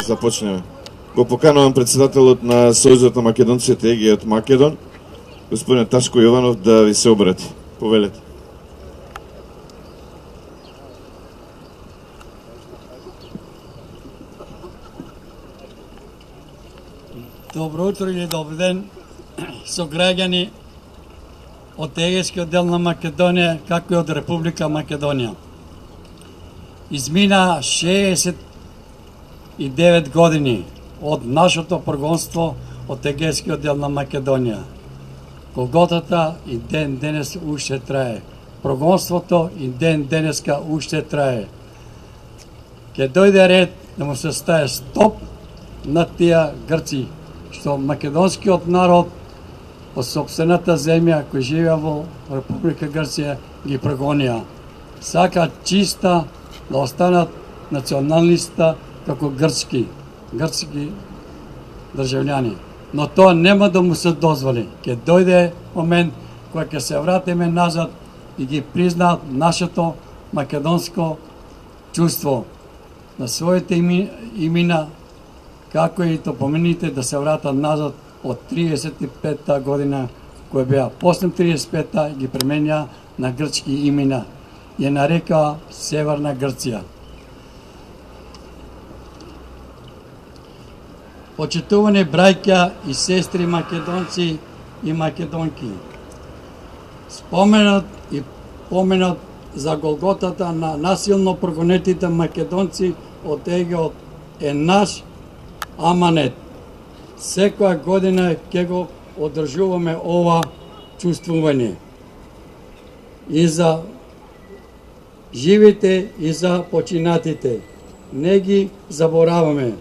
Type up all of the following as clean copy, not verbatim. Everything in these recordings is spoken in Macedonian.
Започнеме. Го поканувам председателот на Сојузот на македонците ЕГИ Македон, господин Ташко Јованов, да ви се обрати. Повелете. Добро утро или добар ден со граѓани од егејскиот дел на Македонија, како и од Република Македонија. Измина 69 години од нашето прогонство од егејскиот дел на Македонија. Голготата и ден денес уште трае. Прогонството и ден денеска уште трае. Ке дојде ред да му се стае стоп на тие грци, што македонскиот народ по собствената земја кој живеа во Република Грција ги прогонија. Сака чиста да останат националниста како грчки државјани. Но тоа нема да му се дозволи. Ке дојде момент кога ќе се вратиме назад и ги признаат нашето македонско чувство на своите имена, како и топомените да се вратат назад од 35-та година, која беа после 35-та ги пременја на грчки имена. Ја нарекаа Северна Грција. Почитувани браќа и сестри македонци и македонки, споменот и поменот за голготата на насилно прогонетите македонци од ЕГИ е наш аманет. Секоја година ќе го одржуваме ова чувствување и за живите и за починатите. Не ги забораваме.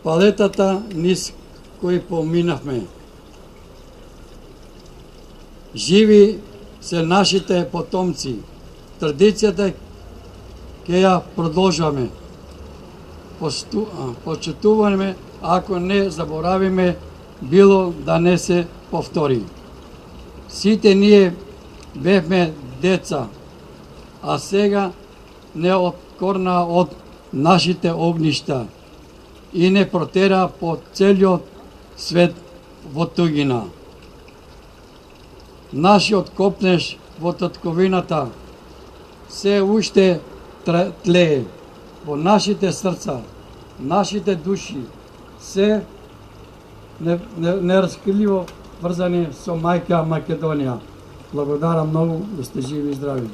Палетата низ кои поминавме. Живи се нашите потомци. Традицијата ќе ја продолжаме. Почитуваме, ако не заборавиме, било да не се повтори. Сите ние бевме деца, а сега не откорна од нашите огништа и не протера по целиот свет во тугина. Нашиот копнеш во татковината се уште тлее во нашите срца, нашите души, се нераскриво врзани со мајка Македонија. Благодарам многу, да сте живи и здрави.